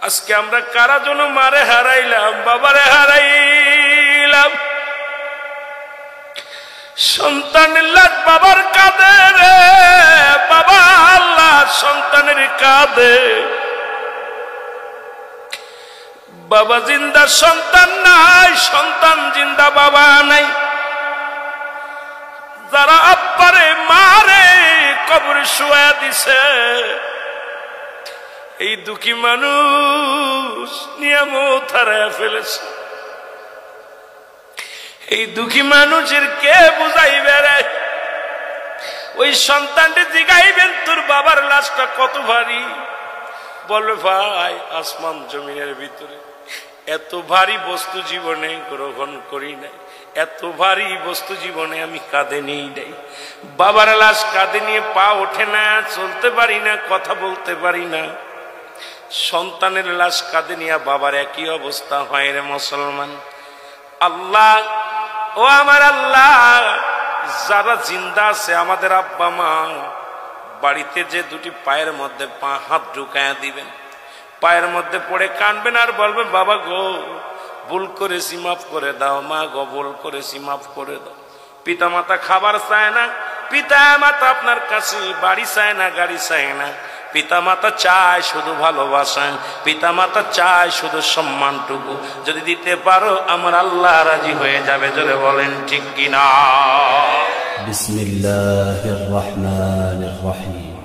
আজকে আমরা কারা জন্য মারে হারাইলাম, বাবারে হারাইলাম। সন্তানের লাশ বাবার কাঁদে রে, বাবা আল্লাহ সন্তানের কাঁদে। বাবা জিন্দা সন্তান নাই, সন্তান জিন্দা বাবা নাই। যারা আব্বারে মারে কবরে শুয়া দিছে, এই দুঃখী মানুষ নিয়ামত হারায়া ফেলেছে। এই দুঃখী মানুষের কে বুঝাইবে রে? ওই সন্তানটি জিগাইবেন তোর বাবার লাশটা কত ভারী, বলবে ভাই আসমান জমিনের ভিতরে এত ভারী বস্তু জীবনে গ্রহণ করি নাই, এত ভারী বস্তু জীবনে আমি কাঁধে নিই নাই। বাবার লাশ কাঁধে নিয়ে পা ওঠে না, চলতে পারি না, কথা বলতে পারি না। সন্তানের লাশ কাঁধে নিয়ে বাবার একই অবস্থা হয় রে মুসলমান। আল্লাহ ও আমার আল্লাহ, যারা জিন্দা আছে আমাদের আব্বা মা, বাড়িতে যে দুটি পায়ের মধ্যে হাত ঢুকায়া দিবেন, পায়ের মধ্যে পড়ে কাঁদবেন আর বলবেন বাবা গো ভুল করেছি মাফ করে দাও, মা গো ভুল করেছি মাফ করে দাও। পিতা মাতা খাবার চায় না, পিতা মাতা আপনার কাছে বাড়ি চায় না, গাড়ি চায় না। পিতা মাতা চায় শুধু ভালোবাসা, পিতা মাতা চায় শুধু সম্মানটুকু। যদি দিতে পারো আমার আল্লাহ রাজি হয়ে যাবে। জোরে বলেন ঠিক কিনা? বিসমিল্লাহির রহমানির রহিম।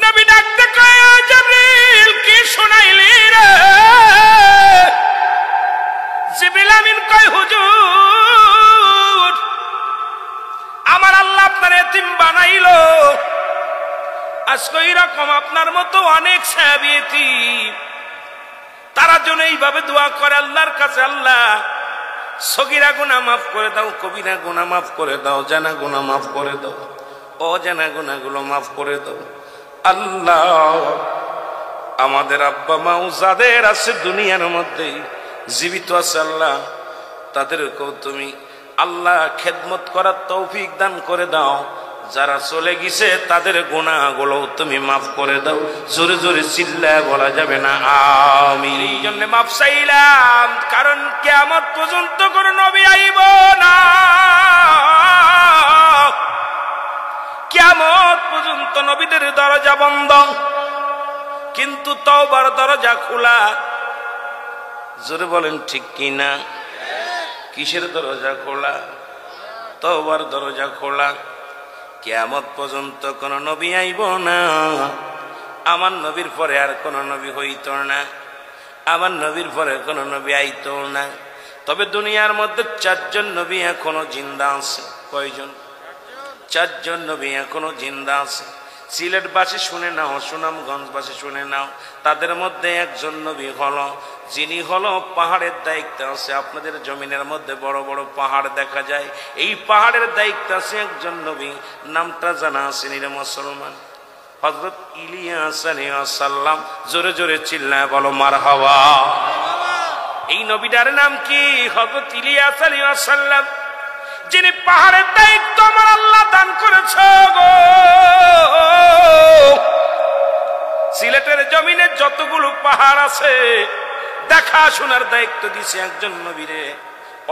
নবী ডাকতে কয় জিবরিল কি শুনাইলি রে? জিবরিল আমিন কয় হুজুর আমার আল্লাহ আপনার এতিম বানাইলো। আজকে এরকম আপনার মতো অনেক সাহাবী এতিম, তারা জন্য এইভাবে দোয়া করে আল্লাহর কাছে, আল্লাহ সগীরা গুনাহ মাফ করে দাও, কবিরা গুনাহ মাফ করে দাও, জানা গুনাহ মাফ করে দাও, অজানা গুনাহগুলো মাফ করে দাও। আল্লাহ আমাদের আব্বা মা যাদের আছে দুনিয়ার মধ্যে জীবিত আছে, আল্লাহ তাদেরকেও তুমি আল্লাহ খেদমত করার তৌফিক দান করে দাও। যারা চলে গেছে তাদের গুনাহগুলো তুমি মাফ করে দাও। জোরে জোরে চিল্লায় বলা যাবে না আমিন। এই জন্য মাফ চাইলাম, কারণ কিয়ামত পর্যন্ত কোন নবী আইব না, কিয়ামত পর্যন্ত নবীদের দরজা বন্ধ, কিন্তু তওবার দরজা খোলা। জোরে বলেন ঠিক কিনা? কিসের দরজা খোলা? তওবার দরজা খোলা। কিয়ামত পর্যন্ত কোন নবী আইব না, আমার নবীর পরে আর কোন নবী হইত না, আমার নবীর পরে কোন নবী আইত না। তবে দুনিয়ার মধ্যে 4 জন নবী এখনো জিন্দা আছে। কয়জন? 4 জন নবী এখনো জিন্দা আছে। সিলেটবাসী শুনে নাও, সুনামগঞ্জবাসী শুনে নাও, তাদের মধ্যে একজন নবী হলো যিনি হলো পাহাড়ের দায়িত্ব আছে। আপনাদের জমিনের মধ্যে বড় বড় পাহাড় দেখা যায়, এই পাহাড়ের দায়িত্ব আছে একজন নবী, নামটা জানা আছে নি মুসলমান? হযরত ইলিয়াস আলাইহিস সালাম। জোরে জোরে চিল্লায় বলো মারহাবা। এই নবীটার নাম কি? হযরত ইলিয়াস আলাইহিস সালাম, যিনি পাহাড়ের দায়িত্ব আমার আল্লাহ দান করেছে গো। সিলেটের জমিনে যতগুলো পাহাড় আছে দেখাশোনার দায়িত্ব দিছে একজন নবীরে।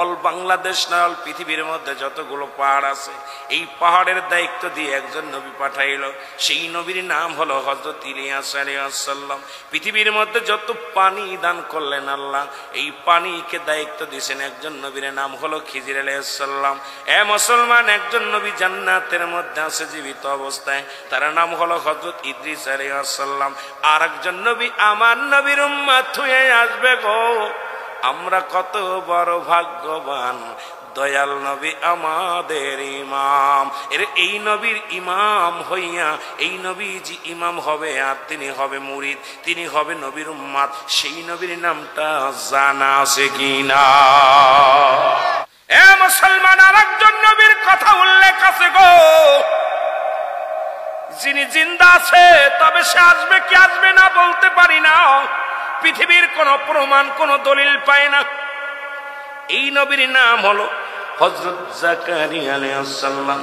অল বাংলাদেশ না অল পৃথিবীর মধ্যে যতগুলো পাহাড় আছে এই পাহাড়ের দায়িত্ব দিয়ে একজন নবী পাঠাইলো। সেই নবীর নাম হলো হযরত ইলিয়াস আলাইহিস সালাম। পৃথিবীর মধ্যে যত পানি দান করলেন আল্লাহ, এই পানিকে দায়িত্ব দিয়েছেন একজন নবীর নাম হলো খিজির আলাইহিস সালাম। এ মুসলমান, একজন নবী জান্নাতের মধ্যে আছে জীবিত অবস্থায়, তার নাম হলো হযরত ইদ্রিস আলাইহিস সালাম। আর একজন নবী আমার নবীর উম্মত হয়ে আসবে গো। আমরা কত বড় ভাগ্যবান, দয়াল নবী আমাদের ইমাম। এই নবীর ইমাম হইয়া এই নবীজি ইমাম হবে, আর তিনি হবে মুরিদ, তিনি হবে নবীর উম্মত। সেই নবীর নামটা জানা আছে কিনা? এ মুসলমান, আর একজন নবীর কথা উল্লেখ আছে গো, যিনি জিন্দা আছে, তবে সে আসবে কি আসবে না বলতে পারি না, পৃথিবীর কোন প্রমাণ কোন দলিল পায় না। এই নবীর নাম হলো হযরত জাকারিয়া আলাইহিস সালাম।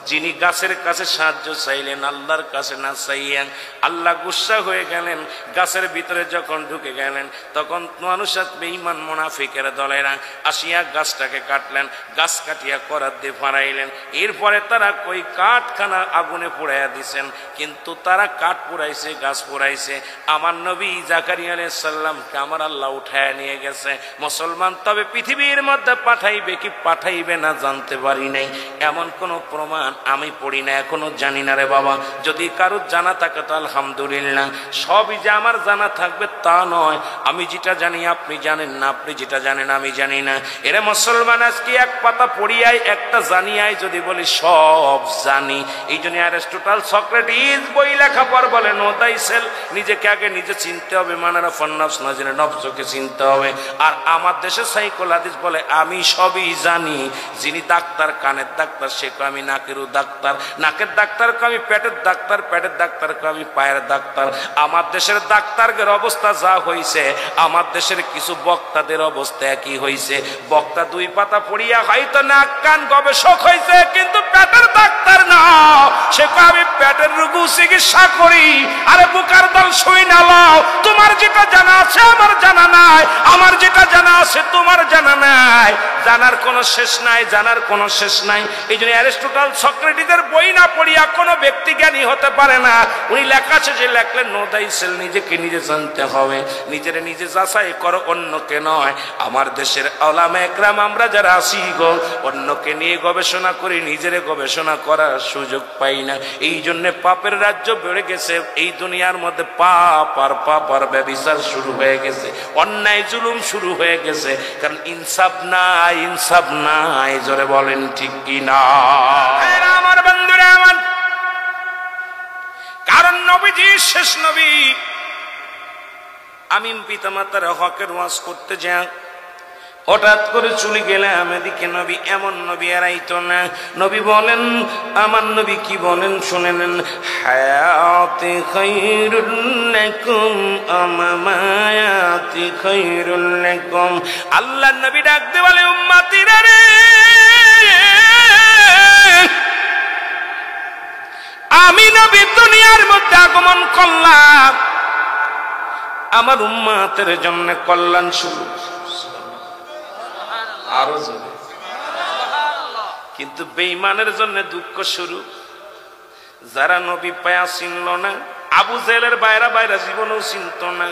যিনি গাছের কাছে সাহায্য চাইলেন আল্লাহর কাছে না চাইয়া, আল্লাহ গুসা হয়ে গেলেন। গাছের ভিতরে যখন ঢুকে গেলেন তখন মানুষ বেঈমান মুনাফিকের দলেরা আসিয়া গাছটাকে কাটলেন, গাছ কাটিয়া করাত দিয়ে ফাড়াইলেন। এরপরে তারা কই কাঠখানা আগুনে পোড়াইয়া দিছেন, কিন্তু তারা কাঠ পোড়াইছে, গাছ পোড়াইছে। আমার নবী জাকারিয়া আলাইহিস সালামকে আমার আল্লাহ উঠায় নিয়ে গেছে। মুসলমান তবে পৃথিবীর মধ্যে পাঠাইবে কি পাঠাইবে না জানতে পারি নাই, এমন কোন প্রমাণ আমি পড়ি না, এখনো জানি না রে বাবা। যদি কারো জানা থাকে তো আলহামদুলিল্লাহ, সবই যে আমার জানা থাকবে তা নয়। আমি যেটা জানি আপনি জানেন না, আপনি যেটা জানেন আমি জানি না। এরা মুসলমান আজকে এক পাতা পড়িয়াই একটা জানিয়াই যদি বলি সব জানি। এই জন্য অ্যারিস্টটল সক্রেটিস বই লেখা পর বলে নো দাই সেলফ, নিজেকে আগে নিজে চিনতে হবে, মানারা ফন্নফস না জেনে নফসকে চিনতে হবে। আর আমার দেশে সাইকোল হাদিস বলে আমি সবই জানি। যিনি ডাক্তার, কানের ডাক্তার, সে আমি নাকেরও ডাক্তার, নাকের ডাক্তার আমি পেটের ডাক্তার, পেটের ডাক্তার আমি পায়ের ডাক্তার। আমার দেশের ডাক্তারদের অবস্থা যা হয়েছে, আমার দেশের কিছু বক্তাদের অবস্থা একই হয়েছে। বক্তা দুই পাতা পড়িয়া হয়তো নাক কান গবেষক হয়েছে, কিন্তু পেটের ডাক্তার না। সে আমি পেটের রোগ চিকিৎসা করি। আরে বুকার দল শুই না লাও, তোমার যেটা জানা আছে আমার জানা নাই, আমার যেটা জানা আছে তোমার জানা নাই। জানার কোনো শেষ নাই, জানার কোনো শেষ নাই। এই জন্য অ্যারিস্টটল সক্রেটিসের বই না পড়িয়া কোনো ব্যক্তি জ্ঞানী হতে পারে না। উনি লেখা আছে যে লেখলেন নো দাই সেল, নিজেকে নিজে জানতে হবে, নিজের নিজে যাচাই করো, অন্যকে নয়। আমার দেশের ওলামা একরাম আমরা যারা আছি গো, অন্যকে নিয়ে গবেষণা করি, নিজের গবেষণা করার সুযোগ পাই না। এই জন্য পাপের রাজ্য বেড়ে গেছে। এই দুনিয়ার মধ্যে পাপ আর পাপ আর ব্যভিচার শুরু হয়ে গেছে, অন্যায় জুলুম শুরু হয়ে গেছে। কারণ ইনসাফ নাই, ইনসাফ নাই। জোরে বলেন ঠিক কি না? আমার বন্ধুরা আমার, কারণ নবীজি শেষ নবী। আমি পিতামাতার হকের ওয়াজ করতে যাই, হঠাৎ করে চলে গেলাম এদিকে নবী এমন নবী এরাইতো না। নবী বলেন, আমার নবী কি বলেন শুনে নেন, হায়াতি খায়রুল লাকুম আমামায়াতি খায়রুল লাকুম। আল্লাহ নবী ডাক দিয়ে বলে উম্মতিরা রে, আমি নবী দুনিয়ার মধ্যে আগমন করলাম আমার উম্মতের জন্য কল্যাণ শুরু, আরো জোরে, কিন্তু বেঈমানের জন্য দুঃখ শুরু। যারা নবী পায়া চিনল না, আবু জেলের বাইরা বাইরা জীবনেও চিনত না,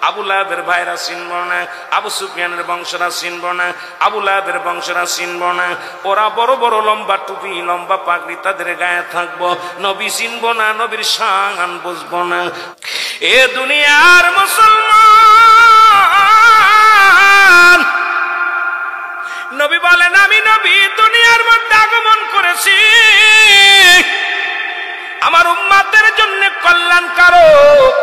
আবু লাহাবের ভাইরা চিনব না, আবু সুফিয়ানের বংশরা চিনব না, আবু লাহাবের বংশরা চিনব না। ওরা বড় বড় লম্বা টুপি, লম্বা পাগড়ি তাদের গায়ে থাকবো, নবী চিনব না, নবীর শান বুঝবো না। এ দুনিয়ার মুসলমান, নবী বলেন আমি নবী দুনিয়ার মধ্যে আগমন করেছি আমার উম্মতের জন্য কল্যাণ কারক।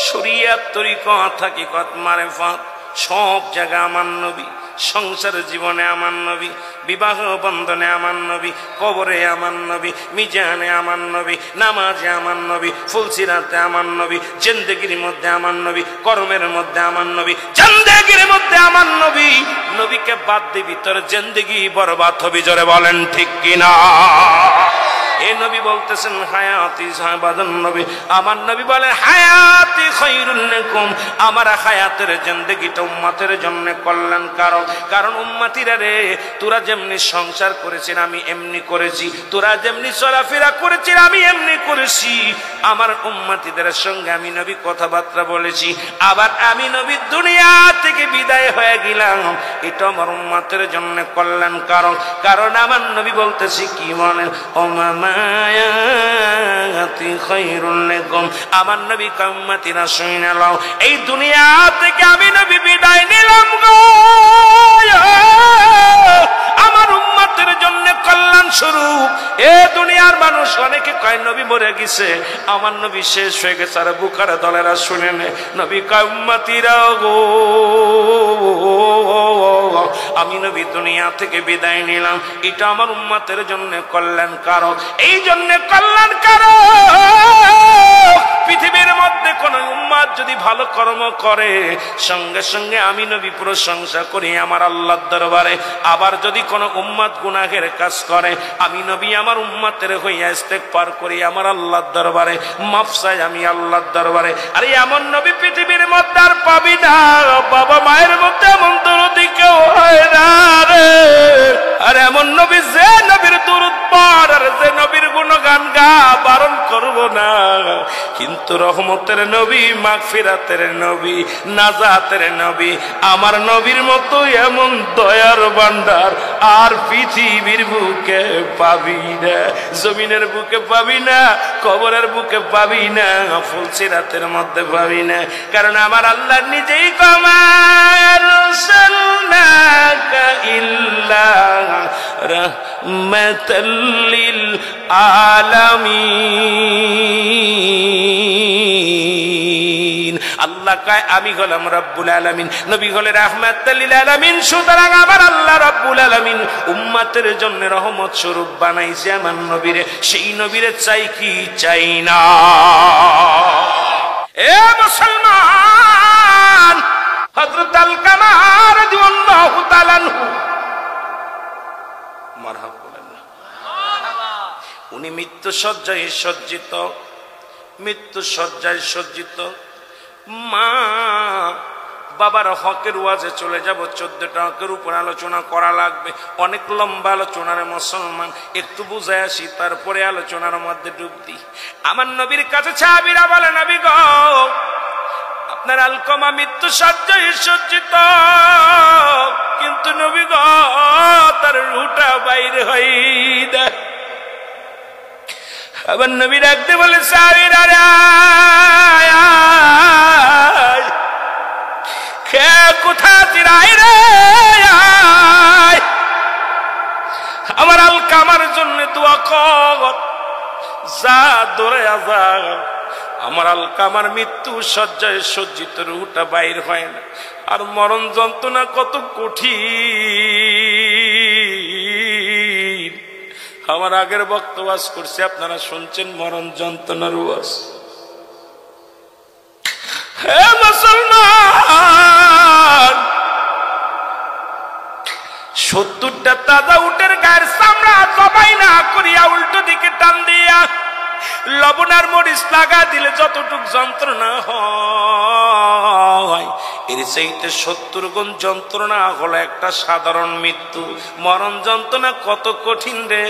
শরীয়ত, তরিকত, হাকিকত, মারিফত সব জায়গা আমার নবী। সংসার জীবনে আমার নবী, বিবাহ বন্ধনে আমার নবী, কবরে আমার নবী, মিজানে আমার নবী, নামাজে আমার নবী, ফুলসিরাতে আমার নবী, জিন্দেগির মধ্যে আমার নবী, কর্মের মধ্যে আমার নবী, জিন্দেগির মধ্যে আমার নবী। নবীকে বাদ দিবি তোর জিন্দেগি বরবাদ হবি। জোরে বলেন ঠিক কিনা? এ নবী বলতেছেন হায়াতি সাহাবাদান নবী, আমার নবী বলেন হায়াতি খায়রুল লাকুম, আমার হায়াতের জিন্দেগিটা উম্মতের জন্য কল্যাণ কারক। কারণ উম্মতিরা রে, তোরা যেমনি সংসার করেছিস আমি এমনি করেছি, তোরা যেমনি চলাফেরা করেছিস আমি এমনি করেছি। আমার উম্মতিদের সঙ্গে আমি নবী কথাবার্তা বলেছি, আবার আমি নবী দুনিয়া থেকে বিদায় হয়ে গেলাম, এটা আমার উম্মতের জন্য কল্যাণ কারক। কারণ আমার নবী বলতেছি কি বলেন, ও মায়াতি খায়রুল লাকুম, আমার নবী উম্মতিরা শুনে নাও, এই দুনিয়া থেকে আমি নবী বিদায় নিলাম গো, আমার উম্মতের জন্য কল্যাণ স্বরূপ। এ দুনিয়ার মানুষ অনেকে কয় নবী মরে গেছে, আমার নবী শেষ হয়ে গেছে। আর বুখারা দলেরা শুনে নে, নবী কয় উম্মতিরা গো, আমি নবী দুনিয়া থেকে বিদায় নিলাম, এটা আমার উম্মতের জন্য কল্যাণ কারক। এই জন্য কল্যাণ কারক, পৃথিবীর মধ্যে কোন উম্মত যদি ভালো কর্ম করে সঙ্গে সঙ্গে আমি নবী প্রশংসা করি আমার আল্লাহর দরবারে। আবার যদি কোনো উম্মত গুনাহের কাজ করে আমি নবী আমার উম্মতের হইয়া ইস্তেগফার করি আমার আল্লাহর দরবারে, মাফ চাই আমি আল্লাহর দরবারে। আরে এমন নবী পৃথিবীর মধ্যে আর পাবি না, বাবা মায়ের মধ্যে এমন দরদি কেউ হয় না রে। আর এমন নবী যে নবীর দুরূদ পড় আর যে নবীর গুণগান গা, বারণ করব না, কিন্তু রহমতের নবী, মাগফিরাতের নবী, নাজাতের নবী, আমার নবীর মতো এমন দয়ার ভান্ডার আর পৃথিবীর বুকে পাবি না, জমিনের বুকে পাবি না, কবরের বুকে পাবি না, ফুলসিরাতের মধ্যে পাবি না। কারণ আমার আল্লাহ নিজেই কমার সাল্লাকা ইল্লা রাহমাতাল লিল আলামিন। আল্লাহ কয় আমি হলাম রব্বুল আলামিন, নবী হলেন রাহমাতাল লিল আলামিন। সুতরাং আমার আল্লাহ রব্বুল আলামিন উম্মতের জন্য রহমত স্বরূপ বানাইছে আমার নবীরে, সেই নবীরে চাই কি চাই না? এ মুসলমান, হযরত আলকামা রাদিয়াল্লাহু তাআলা আনহু, মারহাবা বলেন না, উনি মৃত্যু শয্যায় সজ্জিত, মৃত্যু শয্যায় সজ্জিত। মা বাবার হকের ওয়াজে চলে যাব, 14টা হকের উপর আলোচনা করা লাগবে, অনেক লম্বা আলোচনার মুসলমান, একটু বুঝায় আসি তারপরে আলোচনার মধ্যে ডুব দিই। আমার নবীর কাছে সাহাবীরা বলে নবী গো আপনার আলকামা মৃত্যু শয্যায় সজ্জিত, কিন্তু নবী গো তার রূহটা বাইরে হয় না। আবার নবী ডাকতে বলে সাহাবীরা রে কে কোথা চিরাই রে আমার আলকামার জন্য দোয়া কর, যা দৌড়ে যা, আমার আলকামার মৃত্যু শয্যায় সজ্জিত, রূহটা বাইর হয় না। আর মরণ যন্ত্রণা কত কঠিন, আমার আগের বক্তব্য করছে আপনারা শুনছেন মরণ যন্ত্রণার ওয়াজ। হে মুসলমান, 70টা তাজা উটের গায়ের চামড়া জবাই না করিয়া উল্টো দিকে টান দিয়া লবণ আর মরিচ লাগা দিলে যতটুক যন্ত্রণা হয় এর চাইতে 70 গুণ যন্ত্রণা হলো একটা সাধারণ মৃত্যু। মরণ যন্ত্রণা কত কঠিন রে!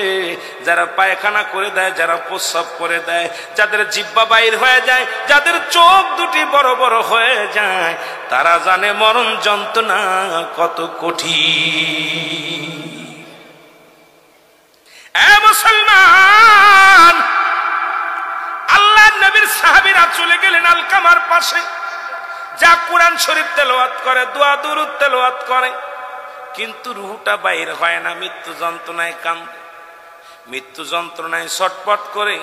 যারা পায়খানা করে দেয়, যারা প্রস্রাব করে দেয়, যাদের জিহ্বা বাইর হয়ে যায়, যাদের চোখ দুটি বড় বড় হয়ে যায়, তারা জানে মরণ যন্ত্রণা কত কঠিন। এ মুসলমান, আল্লাহর নবীর সাহাবীরা চলে গেলেন আলকামার পাশে, যা কোরআন শরীফ তেলাওয়াত করে, দোয়া দুরূদ তেলাওয়াত করে, কিন্তু রূহটা বাইর হয় না, মৃত্যু যন্ত্রণায় কান্দে, মৃত্যু যন্ত্রণায় ছটপট করে।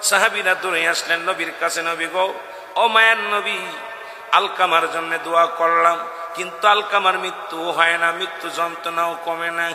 সাহাবীরা দৌড়ে আসলেন নবীর কাছে, নবী গো, ও মায়ার নবী, আলকামার জন্য দোয়া করলাম, কিন্তু আলকামার মৃত্যু হয় না, মৃত্যু যন্ত্রণাও কমে না।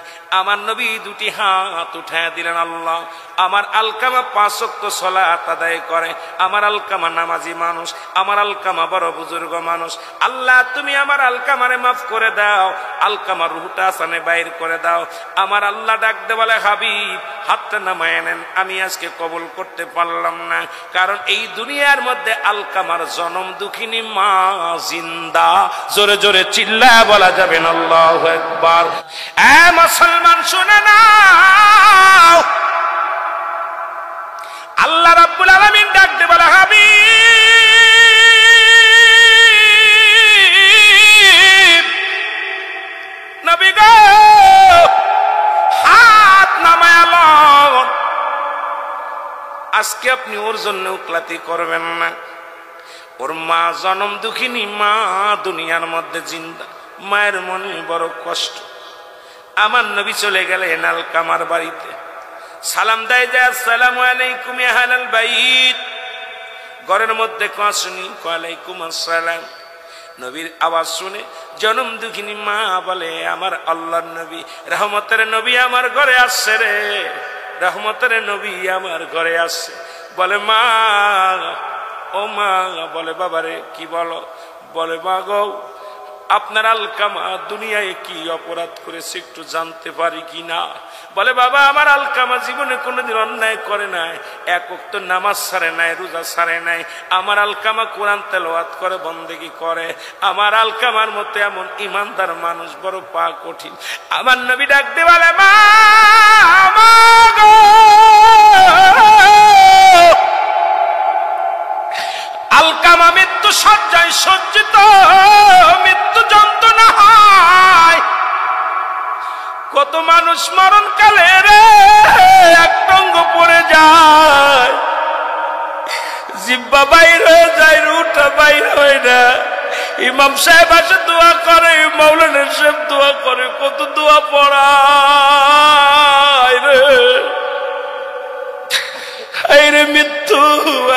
আমার নবী দুটি হাত উঠায় দিলেন, আল্লাহ, আমার আলকামা 5 ওয়াক্ত সালাত আদায় করে, আমার আলকামা নামাজি মানুষ, আমার আলকামা বড় বুজুর্গ মানুষ, আল্লাহ তুমি আমার আলকামারে মাফ করে দাও, আলকামার রূহটা আসানে বাইর করে দাও। আমার আল্লাহ ডাক দে বলে, হাবিব হাতটা নামায় নেন, আমি আজকে কবুল করতে পারলাম না, কারণ এই দুনিয়ার মধ্যে আলকামার জনম দুঃখিনী মা জিন্দা। জোরে জোরে চিল্লায় বলা যাবে না আল্লাহু আকবার। এ মুসলমান শুনে নাও, আল্লাহ রাব্বুল আলামিন ডাকতে বলে, হাবিব নবী গো হাত নামায় লন, আজকে আপনি ওর জন্য উকলাতি করবেন না। ওর মা জনম দুঃখিনী মা দুনিয়ার মধ্যে জিন্দা, মায়ের মনে বড় কষ্ট। আমার নবী চলে গেলেন আলকামার বাড়িতে, সালাম দেয় যায়, আসসালামু আলাইকুম ইয়া আহলাল বাইত। ঘরের মধ্যে শুনি ওয়ালাইকুম আসসালাম। নবীর আওয়াজ শুনে জনম দুঃখিনী মা বলে, আমার আল্লাহর নবী, রহমতের নবী আমার ঘরে আসছে রে, রহমতের নবী আমার ঘরে আসছে। বলে, মা ও মা। বলে বাবারে কি বলো? বলে মা গো, আপনার আলকামা দুনিয়ায় কি অপরাধ করেছে একটু জানতে পারি কি না? বলে বাবা, আমার আলকামা জীবনে কোনোদিন অন্যায় করে নাই, এক ওয়াক্ত নামাজ ছাড়ে নাই, রোজা ছাড়ে নাই। আমার আলকামা কোরআন তেলাওয়াত করে, বন্দেগী করে। আমার আলকামার মতো এমন ইমানদার মানুষ বড় পা কঠিন। আমার নবী ডাক দিয়ে বলে মা গো, আলকামা মৃত্যু শয্যায় সজ্জিত, মৃত্যু যন্ত্রণা হয়। কত মানুষ মরণকালে রে এক টঙ্গ পড়ে যায়, জিহ্বা বাইর হয়ে যায়, রুটা বাইর হয় না। ইমাম সাহেব আসে দোয়া করে, মাওলানা সাহেব দোয়া করে, কত দোয়া পড়ায় রে। আইরে মৃত্যু,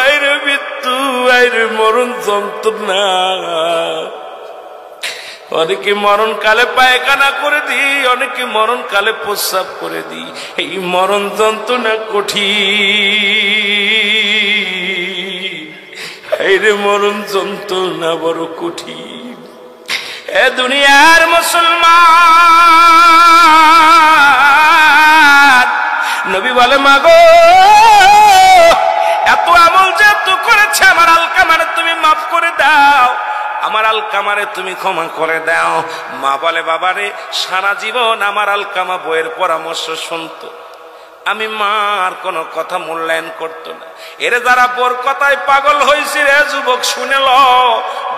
আইরে মৃত্যু, আইরে মরণ যন্ত্রণা। অনেকে মরণ কালে পায়খানা করে দিই, অনেকে মরণ কালে প্রস্রাব করে দিই। এই মরণ যন্ত্রণা কঠিন, আইরে মরণ যন্ত্রণা বড় কঠিন। এ দুনিয়ার মুসলমান, নবী বলে মাগো, এত আমল যেহেতু করেছে, আমার আলকামারে তুমি মাফ করে দাও, আমার আলকামারে তুমি ক্ষমা করে দাও। মা বলে বাবারে, সারা জীবন আমার আলকামা বইয়ের পরামর্শ শুনতো, আমি মার কোনো কথা মূল্যায়ন করতো না। এর যারা বোর কথায় পাগল হয়েছে রে যুবক, শুনে ল,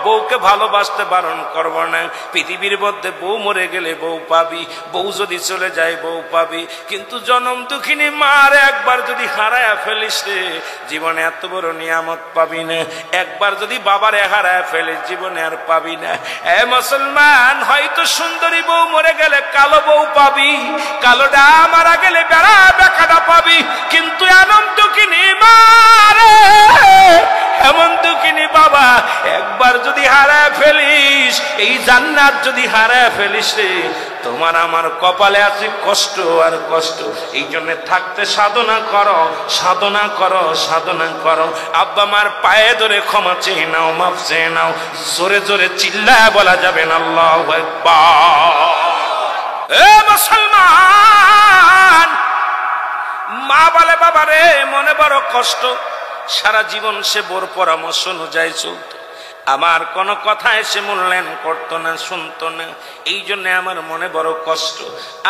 বউকে ভালোবাসতে বারণ করব না। পৃথিবীর মধ্যে বউ মরে গেলে বউ পাবি, বউ যদি চলে যায় বউ পাবি, কিন্তু জনম দুঃখিনী মার একবার যদি হারায়া ফেলিস রে, জীবনে এত বড় নিয়ামত পাবি না। একবার যদি বাবারে হারায়া ফেলিস, জীবনে আর পাবি না। এ মুসলমান, হয়তো সুন্দরী বউ মরে গেলে কালো বউ পাবি, কালোটা মারা গেলে বেড়া বেকাটা পাবি, কিন্তু এমন দুঃখিনী মারে, এমন দুঃখিনী বাবা একবার যদি হারায় ফেলিস, এই জান্নাত যদি হারায় ফেলিস রে, তোমার আমার কপালে আছে কষ্ট আর কষ্ট। এই জন্য থাকতে সাধনা করো, সাধনা করো, সাধনা করো। আব্বা মার পায়ে ধরে ক্ষমা চেয়ে নাও, মাফ চেয়ে নাও। জোরে জোরে চিল্লায় বলা যাবে না আল্লাহু আকবার। এ মুসলমান, মা বলে বাবা রে, মনে বড় কষ্ট, সারা জীবন সে বোর পরামর্শ অনুযায়ী চলত, আমার কোনো কথা এসে মূল্যায়ন করতো না, শুনতো না। এই জন্য আমার মনে বড় কষ্ট,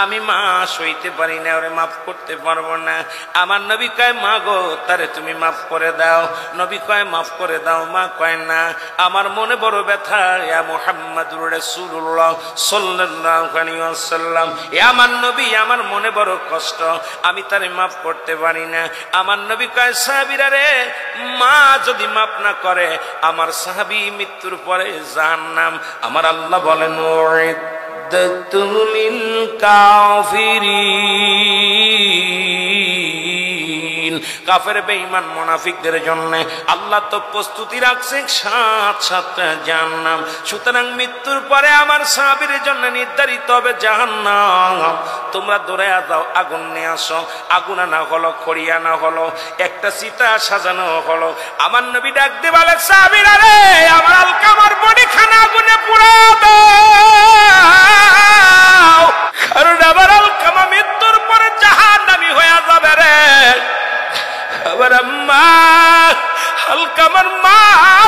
আমি মা সইতে পারি না, ওরে মাফ করতে পারবো না। আমার নবী কয় মা গো, তারে তুমি মাফ করে দাও। নবী কয় মাফ করে দাও, মা কয় না, আমার মনে বড় ব্যথা। ইয়া মুহাম্মাদুর রাসূলুল্লাহ সাল্লাল্লাহু আলাইহি ওয়াসাল্লাম, এ আমার নবী, আমার মনে বড় কষ্ট, আমি তারে মাফ করতে পারি না। আমার নবী কয় সাহাবীরা রে, মা যদি মাফ না করে, আমার সাহাবী মৃত্যুর পরে জাহান্নাম। আমার আল্লাহ বলেন উইদ্দাতুল লিল কাফিরিন, কাফের বেঈমান মুনাফিকদের জন্য আল্লাহ তো প্রস্তুতি রাখছে 7 জাহান্নাম। সুতরাং মৃত্যুর পরে আমার সাহাবীর জন্য নির্ধারিত হবে জাহান্নাম। তোমরা দৌড়ায়া যাও, আগুন নিয়ে আসো। আগুন আনা হলো, খড়ি আনা হলো, একটা চিতা সাজানো হলো। আমার নবী ডাক দিয়ে বলে সাহাবীরা রে, আমার আলকামার বডি খানা আগুনে পুড়া দাও, কারণ আমার আলকামা মৃত্যুর পরে জাহান্নামী হয়ে যাবে রে। আবার আম্মা, আলকামার মা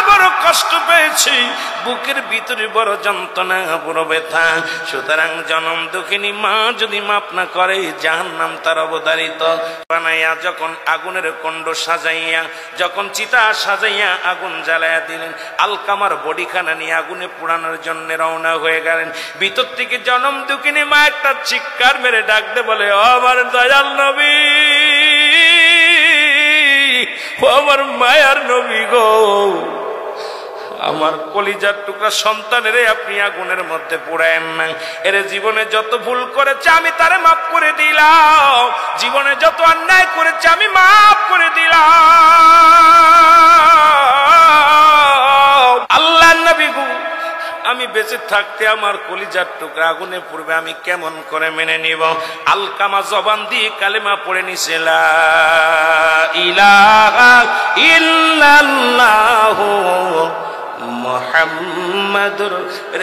বড় কষ্ট পেয়েছি, বুকের ভিতরে বড় যন্ত্রণা, বড় ব্যথা। সুতরাং জনম দুঃখিনী মা যদি মাপ না করে, জাহান্নাম তার অবধারিত। বানাইয়া যখন আগুনের কুণ্ড সাজাইয়া, যখন চিতা সাজাইয়া আগুন জ্বালাইয়া দিলেন, আলকামার বডিখানা নিয়ে আগুনে পোড়ানোর জন্য রওনা হয়ে গেলেন। ভিতর থেকে জনম দুঃখিনী মা একটা চিৎকার মেরে ডাকতে বলে, ও আমার দয়াল নবী, ও আমার মায়ার নবী গো, আমার কলিজার টুকরা সন্তানেরে আপনি আগুনের মধ্যে পোড়ায়েন না। এর জীবনে যত ভুল করেছে আমি তারে মাফ করে দিলাম, জীবনে যত অন্যায় করেছে আমি মাফ করে দিলাম। আল্লাহর নবী গো, আমি বেঁচে থাকতে আমার কলিজার টুকরা আগুনে পড়বে, আমি কেমন করে মেনে নিব? আলকামা জবান দিয়ে কালেমা পড়ে নিছে, লা ইলাহা ইল্লাল্লাহু মুহাম্মাদুর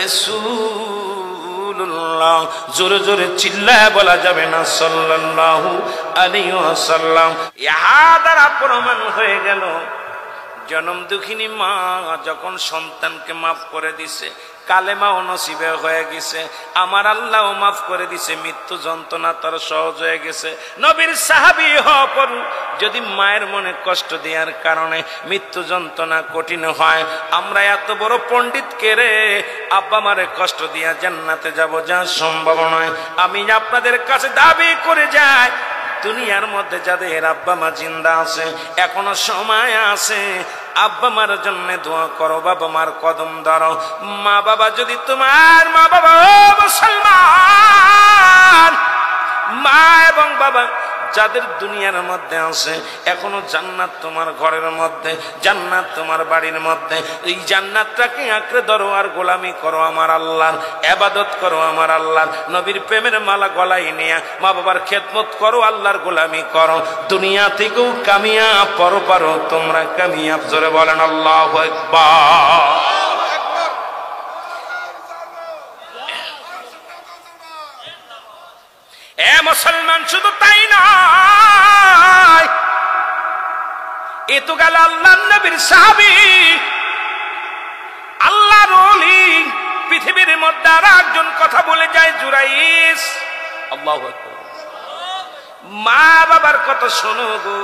রাসূলুল্লাহ। জোরে জোরে চিল্লায় বলা যাবে না সাল্লাল্লাহু আলাইহি ওয়াসাল্লাম। ইহা দ্বারা প্রমাণ হয়ে গেল জনম দুঃখিনী মা যখন সন্তানকে মাফ করে দিছে, কালেমাও নসিবে হয়ে গেছে, আমার আল্লাহও মাফ করে দিছে, মৃত্যু যন্ত্রণা তার সহজ হয়ে গেছে। নবীর সাহাবী হওয়া পর যদি মায়ের মনে কষ্ট দেওয়ার কারণে মৃত্যু যন্ত্রণা কঠিন হয়, আমরা এত বড় পণ্ডিত কে রে আব্বা মারে কষ্ট দিয়া জান্নাতে যাব, যা সম্ভব নয়। আমি আপনাদের কাছে দাবি করে যাই, দুনিয়ার মধ্যে যাদের আব্বা মা জিন্দা আছে, এখনো সময় আছে, আব্বা মার জন্য দোয়া করো, বাবা মার কদম ধরো। মা বাবা যদি তোমার মা বাবা মুসলমান, মা এবং বাবা যাদের দুনিয়ার মধ্যে আছে, এখনো জান্নাত তোমার ঘরের মধ্যে, জান্নাত তোমার বাড়ির মধ্যে। এই জান্নাতটাকে আঁকড়ে ধরো আর গোলামি করো আমার আল্লাহর, ইবাদত করো আমার আল্লাহর, নবীর প্রেমের মালা গলায় নিয়ে মা বাবার খেদমত করো, আল্লাহর গোলামি করো। দুনিয়া থেকেও কামিয়াব, পরপারও তোমরা কামিয়াব। জোরে বলেন আল্লাহু আকবার। এ মুসলমান, শুধু তাই নয়, এ তো গেল আল্লাহ নবীর সাহাবী, আল্লাহর ওলি। পৃথিবীর মধ্যে আর একজন কথা বলে যায়, জুরাইস। আল্লাহু আকবার। মা বাবার কথা শোনো গো,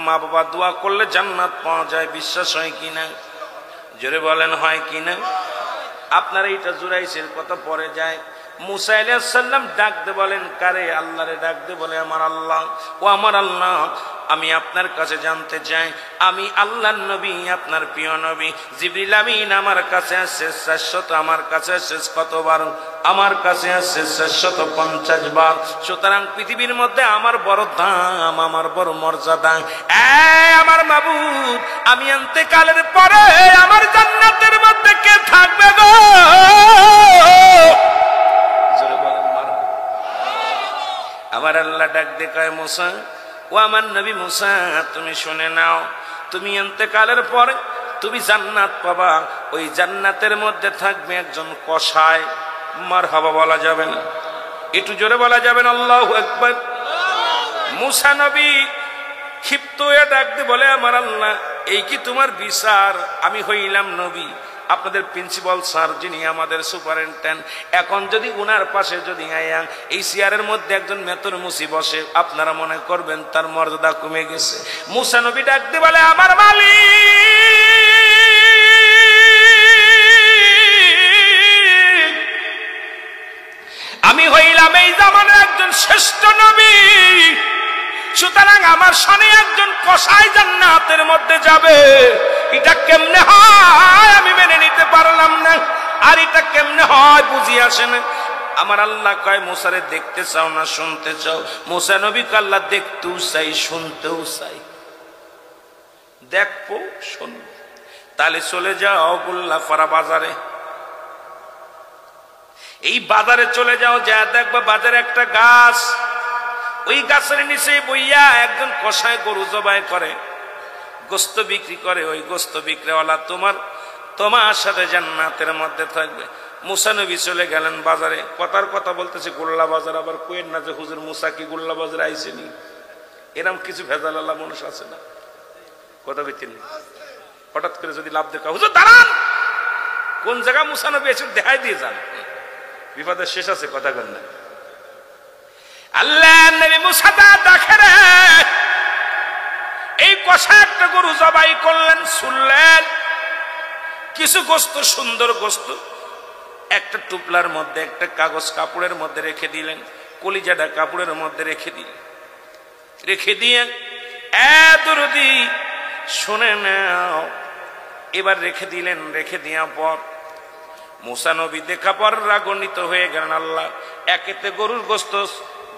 মা বাবা দোয়া করলে জান্নাত পাওয়া যায়, বিশ্বাস হয় কিনা? জোরে বলেন হয় কিনা? আপনারা এইটা জুরাইসের কথা পরে যায়। মুসা আলাইহিস সালাম ডাক দে বলেন, কারে? আল্লাহরে ডাক দে বলে, আমার আল্লাহ, ও আমার আল্লাহ, আমি আপনার কাছে জানতে চাই, আমি আল্লাহর নবী, আপনার প্রিয় নবী জিবরিল আমিন আমার কাছে আসছে 400, আমার কাছে আসছে কতবার? আমার কাছে আসছে 450 বার। সুতরাং পৃথিবীর মধ্যে আমার বড় দাম, আমার বড় মর্যাদা। আমার মাবুদ, আমি ইন্তেকালের পরে আমার জান্নাতের মধ্যে কে থাকবে গো? আমার আল্লাহ ডাক দে কয়, মুসা, ও আমার নবী মুসা, তুমি শুনে নাও, তুমি ইন্তেকালের পরে তুমি জান্নাত পাবা। ওই জান্নাতের মধ্যে থাকবে একজন কসাই। মারহাবা বলা যাবে না? একটু জোরে বলা যাবে না? আল্লাহু আকবার। মুসা নবী ক্ষিপ্ত হয়ে ডাক দে বলে, আমার আল্লাহ, এই কি তোমার বিচার? আমি হইলাম নবী, আপনাদের প্রিন্সিপাল স্যার, যিনি আমাদের সুপারিনটেন্ডেন্ট, এখন যদি উনার পাশে যদি আয়া এই চেয়ারের মধ্যে একজন মেতর মুসি বসে, আপনারা মনে করবেন তার মর্যাদা কমে গেছে। মুসা নবী ডাক দিয়ে বলে, আমার মালিক, আমি হইলাম এই জামানার একজন শ্রেষ্ঠ নবী, সুতরাং আমার সামনে একজন কসাই জান্নাতের মধ্যে যাবে। এটা কেমনে হয় আমি মেনে নিতে পারলাম না, আর এটা কেমনে হয় বুঝি আসে না। আমার আল্লাহ কয়, মুসারে দেখতে চাও না শুনতে চাও? মুসা নবীকে আল্লাহ দেখতেও চাই, শুনতেও চাই। দেখবো, শুনবো। তাহলে চলে যাও গোল্লাপাড়া বাজারে। এই বাজারে চলে যাও, যা দেখবা বাজারে একটা গাছ, ওই গাছের নিচে বইয়া একজন কসাই গরু জবাই করে, গোস্ত বিক্রি করে। ওই গোস্ত বিক্রিওয়ালা তোমার সাথে জান্নাতের মধ্যে থাকবে। মুসা নবী চলে গেলেন বাজারে। কথার কথা বলতেছে গোল্লা বাজার, আবার কোয়েন না যে হুজুর মুসা কি গোল্লা বাজারে আইসেনি? এরকম কিছু ভেজালালা মানুষ আছে না? কথা বলতেন হঠাৎ করে যদি লাভ দেখা, হুজুর দাঁড়ান, কোন জায়গা মুসা নবী এসে দেখাই দিয়ে যান, বিপদের শেষ আছে। কথা কন না? আল্লাহ নবী মুসা দেখে রে, এই কষা একটা গরু জবাই করলেন, শুনলেন কিছু গোস্ত, সুন্দর গোস্ত একটা টুপলার মধ্যে, একটা কাগজ কাপড়ের মধ্যে রেখে দিলেন, কলিজাটা কাপড়ের মধ্যে রেখে দিলেন। রেখে দিয়ে দরদি শুনে নাও, এবার রেখে দিলেন। রেখে দেওয়ার পর মুসা নবী দেখা পর রাগান্বিত হয়ে গেলেন। আল্লাহ, একেতে গরুর গোস্ত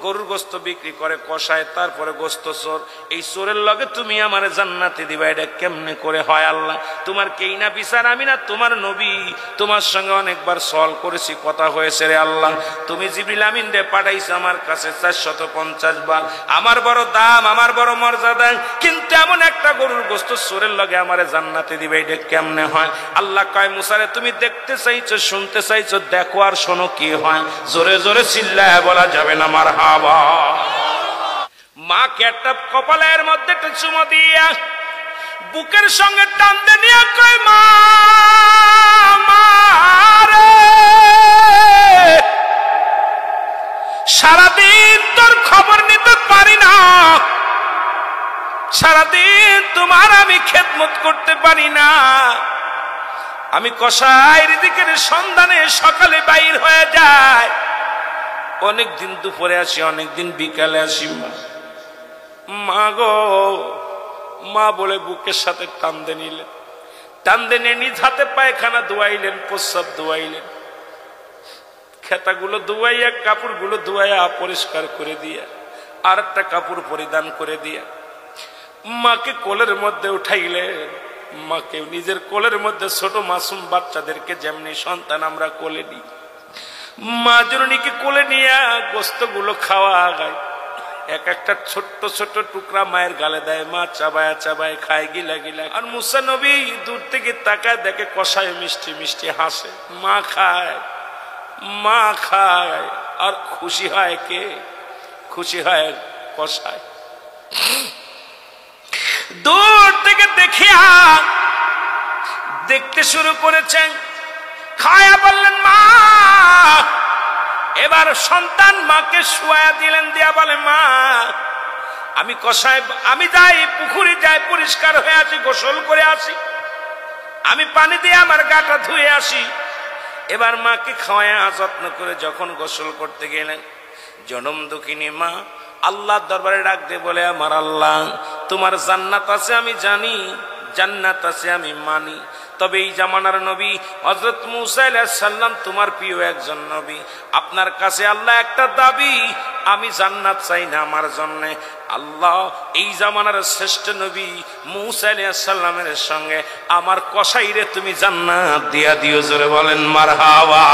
গরুর গোস্ত বিক্রি করে কষায়, তারপরে গোস্ত চোর। এই চোরের লগে তুমি আমার জান্নাতে দিবা, এটা কেমনে করে হয় আল্লাহ? তোমার কেই না বিচার, আমি না তোমার নবী, তোমার সঙ্গে অনেকবার সওয়াল করেছি, কথা হয়েছে রে আল্লাহ। তুমি জিবরিল আমিন রে পাঠাইছো আমার কাছে 450 বার, আমার বড় দাম, আমার বড় মর্যাদা, কিন্তু এমন একটা গরুর গোস্ত চোরের লগে আমারে জান্নাতে দিবে, এটা কেমনে হয়? আল্লাহ কয় মুসারে তুমি দেখতে চাইছো, শুনতে চাইছো, দেখো আর শোনো কি হয়। জোরে জোরে চিল্লায় বলা যাবে না মারহাবা। মাকে একটা কপালের মধ্যে একটা চুমো দিয়া বুকের সঙ্গে টানতে নিয়ে কয় মা, সারাদিন তোর খবর নিতে পারি না, সারাদিন তোমার আমি খেদমত করতে পারি না, আমি কসাই রিজিকের সন্ধানে সকালে বাইর হয়ে যায়, অনেকদিন দুপুরে আসি, অনেকদিন বিকালে আসি। মা গো, মা বলে বুকের সাথে টানতে নিলেন, টানতে নিয়ে নিজ হাতে পায়খানা ধোয়াইলেন, প্রস্রাব ধোয়াইলেন, খেতাগুলো ধোয়াইয়া, কাপড়গুলো ধোয়াইয়া পরিষ্কার করে দিয়া আর একটা কাপড় পরিধান করে দিয়া মাকে কোলের মধ্যে উঠাইলেন। মাকে নিজের কোলের মধ্যে, ছোট মাসুম বাচ্চাদেরকে যেমনি সন্তান আমরা কোলে নিই, মা জননীকে কোলে নিয়ে গোস্তগুলো খাওয়া আগায়, এক একটা ছোট্ট ছোট্ট টুকরা মায়ের গালে দেয়, মা চাবায় চাবায় খায়, গিলা গিলা। আর মুসা নবী দূর থেকে তাকায়, দেখে কষায় মিষ্টি মিষ্টি হাসে, মা খায়, মা খায়, আর খুশি হয় কে? খুশি হয় কষায়। দূর থেকে দেখিয়া দেখতে শুরু করেছেন, খায়া বললেন মা। এবার সন্তান মাকে শুয়ায়া দিলেন, দিয়া বলে মা আমি কষায়, আমি যাই পুকুরে যাই, পরিষ্কার হয়ে আসি, গোসল করে আসি, আমি পানি দিয়ে আমার গাটা ধুয়ে আসি। এবার মাকে খাওয়ায়া যত্ন করে যখন গোসল করতে গেলেন, জনম দুঃখিনী মা আল্লাহর দরবারে ডাক দিয়ে বলে, আমার আল্লাহ তোমার জান্নাত আছে আমি জানি, জান্নাত আছে আমি মানি, তবে এই জামানার নবী হযরত মুসা আলাইহিস সালাম তোমার প্রিয় একজন নবী, আপনার কাছে আল্লাহ একটা দাবি, আমি জান্নাত চাই না আমার জন্য। আল্লাহ এই জামানার শ্রেষ্ঠ নবী মুসা আলাইহিস সালামের সঙ্গে আমার কসাইরে তুমি জান্নাত দিয়া দিও। জোরে বলেন মারহাবা।